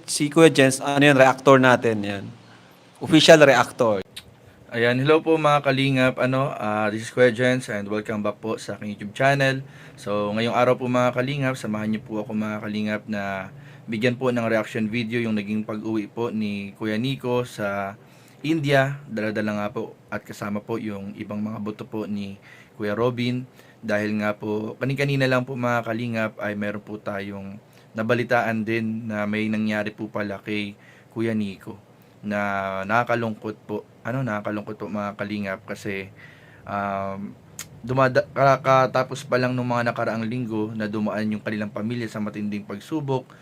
si Kuya Jens, ano yun, reactor natin yan. Official reactor. Ayan, hello po mga kalingap. This is Kuya Jens and welcome back po sa aking YouTube channel. So, ngayong araw po mga kalingap, samahan niyo po ako mga kalingap na bigyan po ng reaction video yung naging pag-uwi po ni Kuya Nico sa India. Dala-dala nga po at kasama po yung ibang mga buto po ni Kuya Robin. Dahil nga po, kanina lang po mga kalingap ay meron po tayong nabalitaan din na may nangyari po pala kay Kuya Nico na nakakalungkot po mga kalingap kasi katapos pa lang nung mga nakaraang linggo na dumaan yung kanilang pamilya sa matinding pagsubok.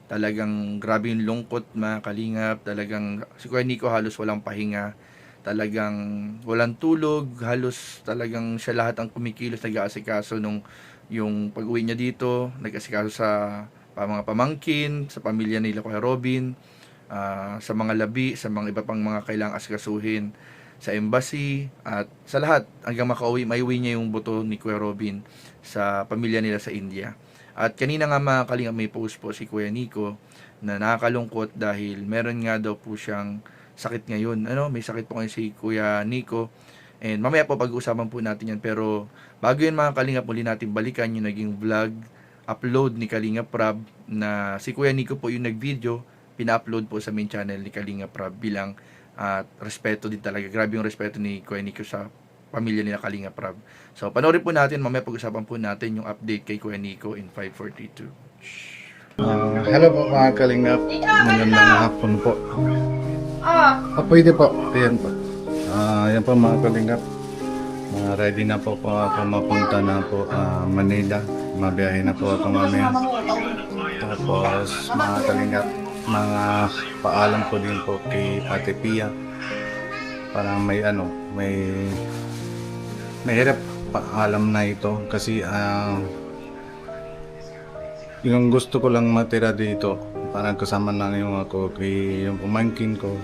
Talagang grabe yung lungkot mga kalingap. Talagang si Kuya Nico halos walang pahinga, talagang walang tulog, halos talagang siya lahat ang kumikilos, nag-aasikaso nung yung pag-uwi niya dito, nag-aasikaso sa mga pamangkin, sa pamilya nila Kuya Robin, sa mga labi, sa mga iba pang mga kailangang asikasuhin sa embassy, at sa lahat hanggang maiuwi niya yung buto ni Kuya Robin sa pamilya nila sa India. At kanina nga mga kalingap, may post po si Kuya Nico na nakakalungkot dahil meron nga daw po siyang sakit ngayon. May sakit po ngayon si Kuya Nico. And mamaya po pag-uusapan po natin yan. Pero bago yun mga kalingap, muli natin balikan yung naging vlog upload ni Kalingap Rab na si Kuya Nico po yung nag-video, pina-upload po sa main channel ni Kalingap Rab bilang respeto din talaga. Grabe yung respeto ni Kuya Nico sa pamilya nila Kalingap Rab. So panoorin po natin, mamaya pag-usapan po natin yung update kay Kuya Nico in 542. Hello po mga kalingap. Magandang hapon po. Pwede po. Ayan po. Ayan po mga kalingap. Ready na po ako mapunta na po Manila. Mabiyahe na po ako mamaya. Tapos mga kalingap, mga paalam po din po kay Ate Pia. Para may hirap paalam na ito kasi yung gusto ko lang matira dito, parang kasama lang yung yung pumangkin ko.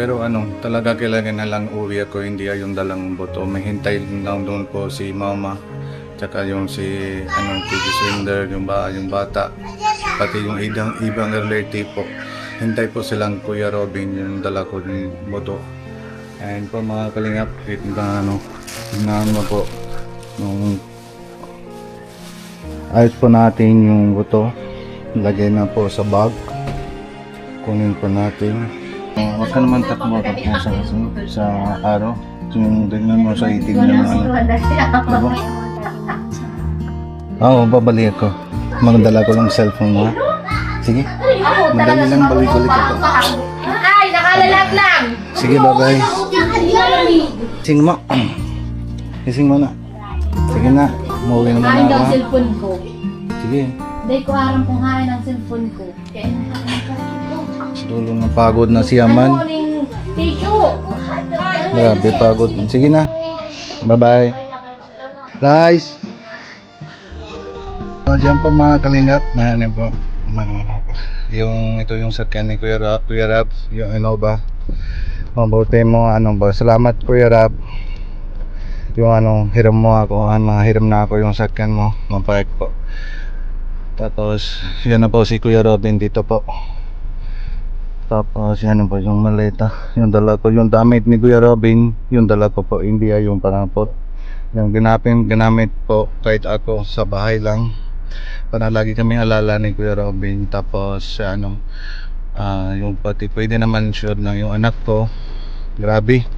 Pero talaga kailangan na lang uwi ako, hindi yung dalang buto. May hintay lang doon po si mama, tsaka yung si Titi Swinder, yung bata, pati yung ibang relative po. Hintay po silang Kuya Robin, yung dala ko yung buto. And po mga kalingap, tingnan mo po nung ayos po natin yung buto, lagay na po sa bag, kunin po natin. Huwag ka naman takbo sa araw, yung tingnan mo sa itim na diba? Babalik ako, magdala ko lang cellphone mo. Sige, madali lang balik-balik ako. Ay, nakalalag lang. Sige, bye-bye. Ising mo. Ising mo na. Sige na, umuwi naman Hain daw ako. cellphone ko. Sige. Dahil ko aram kung hain ang cellphone ko. Kaya Dulo na pagod na siya man. morning, Ticho. Grabe pagod. Sige na. Bye-bye. Guys. Diyan po mga kalingap. Po. Ito yung sakyan ni Kuya Rab. Yung Innova. Mabuti mo. Salamat Kuya Rab. Yung hiram mo ako. Hiram na ako yung sakyan mo. Mapayag po. Tapos yan na po si Kuya Robin dito po. Tapos yan po yung maleta. Yung dala ko, yung damit ni Kuya Robin, yung dala ko po India, yung panapot. Yung ginamit po kahit ako sa bahay lang. Para lagi kami alala ni Kuya Robin. Tapos yung pati pwede naman sure na yung anak ko. Grabe,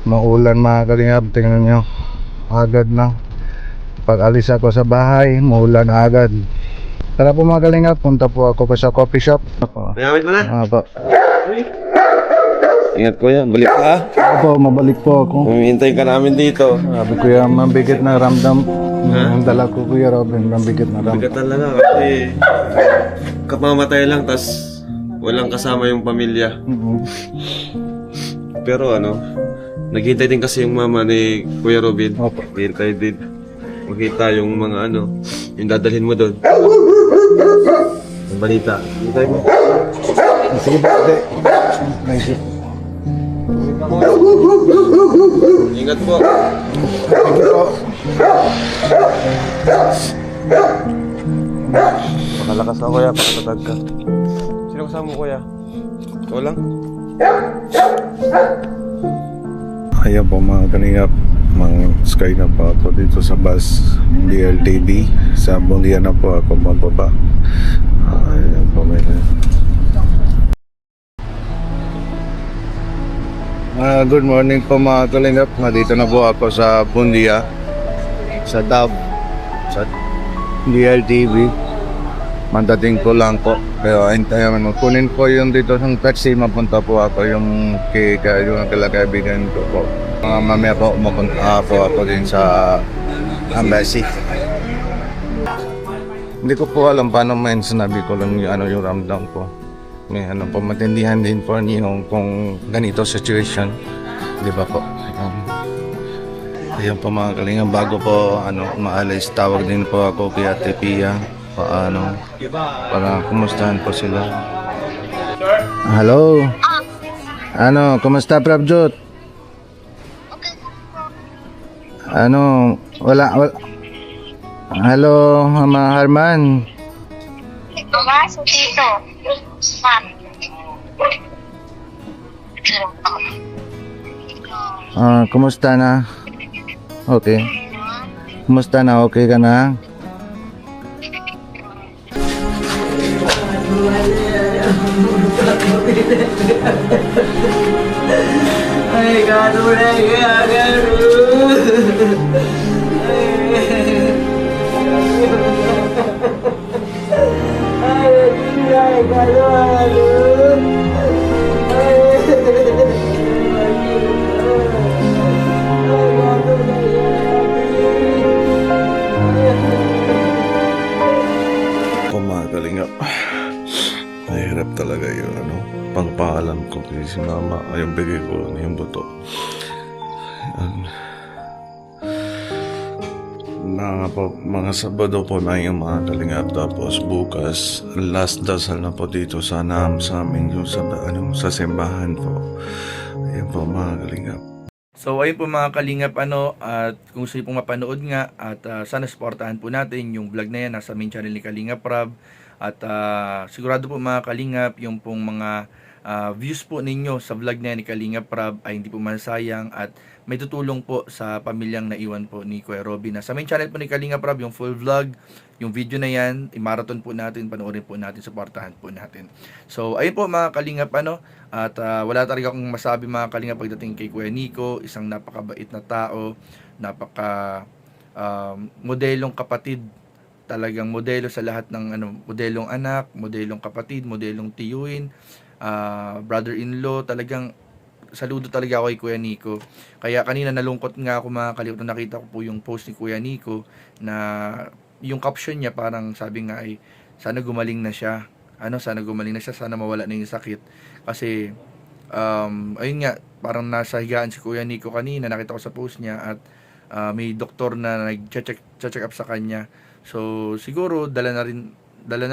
maulan mga kalingap, tingnan nyo. Agad na. Pag alis ako sa bahay, maulan agad. Tara po mga kalingap, punta po ako pa sa coffee shop. Nagamit mo na? Po. Ingat Kuya, balik ka ha. Opo, mabalik po ako. Humihintay ka namin dito. Sabi Kuya, mabigat na ramdam. Ang dala ko Kuya Robin, mabigat na ramdam. Bigat talaga kasi kamamatay lang tas walang kasama yung pamilya. Pero naghihintay din kasi yung mama ni Kuya Robin. Opo. Naghihintay din makita yung mga yung dadalhin mo doon. Yung balita. Hintay mo. Sige ba? Hindi. Ingat po. Sige po. Pakalakas ako ya, pakatatag ka. Sino kasama mo, kuya? Ikaw lang? Ayan po mga kaningap, mga sky na po ako dito sa bus DLTV. Sa Bundia na po ako mababa. Ayan po may good morning po mga kalingap. Nandito na po ako sa Bundia, sa DAB, sa DLTV. Mandating ko lang po. Pero hintayin mo. Kunin po yung dito ng taxi. Mapunta po ako yung yung kaibigan ko po. Mamaya po mapunta po ako din sa embassy. Hindi ko po alam paano man sinabi ko lang yung, yung ramdam ko. May po, matindihan din po yung kung ganito situation. Di ba po? Ayan po mga kalinga, bago po umaalis, tawag din po ako kay Ate Pia. Para kumustahan po sila. Hello? Kumusta Prabjot? Wala. Hello, Mama Harman. Pumasok dito. Kumusta na? Okay. Kumusta na? Okay ka na? Ay, gano na gano. Ay, gano. Kumakalingap. Mahirap talaga yung pangpaalam ko kay si mama. Yung bigay ko lang yung buto. Mga Sabado po na yung mga kalingap. Tapos bukas, last dasal na po dito sa amin yung sa simbahan po. Ayun po mga kalingap. So ayun po mga kalingap at kung gusto niyo pong mapanood nga at sana supportahan po natin yung vlog na yan nasa main channel ni Kalingap Rab at sigurado po mga kalingap yung pong mga views po ninyo sa vlog na yan ni Kalingap Rab ay hindi po masayang at may tutulong po sa pamilyang naiwan po ni Kuya Robin. Sa main channel po ni Kalingap Rab yung full vlog, yung video na yan, i-marathon po natin, panoorin po natin, supportahan po natin. So ayun po mga kalingap at wala talaga akong masabi mga kalingap pagdating kay Kuya Nico, isang napakabait na tao, napaka modelong kapatid, talagang modelo sa lahat ng modelong anak, modelong kapatid, modelong tiyuin, brother-in-law, talagang saludo talaga ako kay Kuya Nico. Kaya kanina nalungkot nga ako mga kalingap na nakita ko po yung post ni Kuya Nico na yung caption niya parang sabi nga ay sana gumaling na siya. Sana gumaling na siya, sana mawala na yung sakit. Kasi ayun nga, parang nasa higaan si Kuya Nico kanina, nakita ko sa post niya at may doktor na nag-check up sa kanya. So siguro dala na rin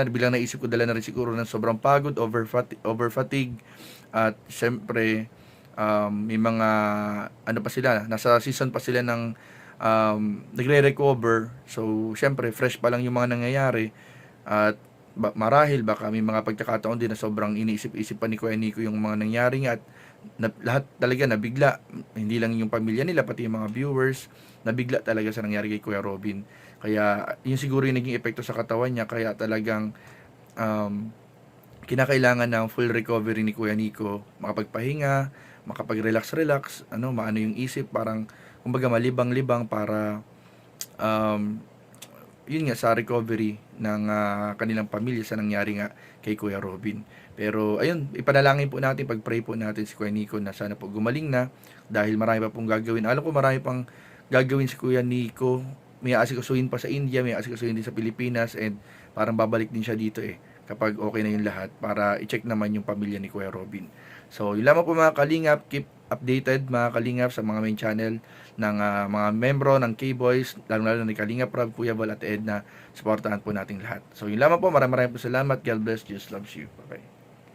bilang naisip ko, dala na rin siguro ng sobrang pagod, over fatigue at syempre may mga pa sila, nasa season pa sila ng nagre-recover. So syempre fresh pa lang yung mga nangyayari at marahil baka may mga pagkakataon din na sobrang iniisip-isip pa ni Kuya Nico yung mga nangyari at lahat talaga nabigla, hindi lang yung pamilya nila pati yung mga viewers, nabigla talaga sa nangyari kay Kuya Robin. Kaya yun siguro yung naging epekto sa katawan niya, kaya talagang kinakailangan ng full recovery ni Kuya Nico, makapagpahinga, makapag-relax, maano yung isip, parang kumbaga malibang-libang para yun nga sa recovery ng kanilang pamilya sa nangyari nga kay Kuya Robin. Pero ayun, ipanalangin po natin, pag-pray po natin si Kuya Nico na sana po gumaling na dahil marami pa pong gagawin. Alam ko marami pang gagawin si Kuya Nico. May aasikasuhin pa sa India, may aasikasuhin din sa Pilipinas and parang babalik din siya dito kapag okay na yung lahat para i-check naman yung pamilya ni Kuya Robin. So yun lamang po mga kalingap, keep updated mga kalingap sa mga main channel ng mga membro ng K-Boys, lalo ni Kalingap Rab, Kuya Val at Edna. Supportahan po nating lahat. So yun lamang po, maraming po salamat. God bless, Jesus loves you. Bye-bye.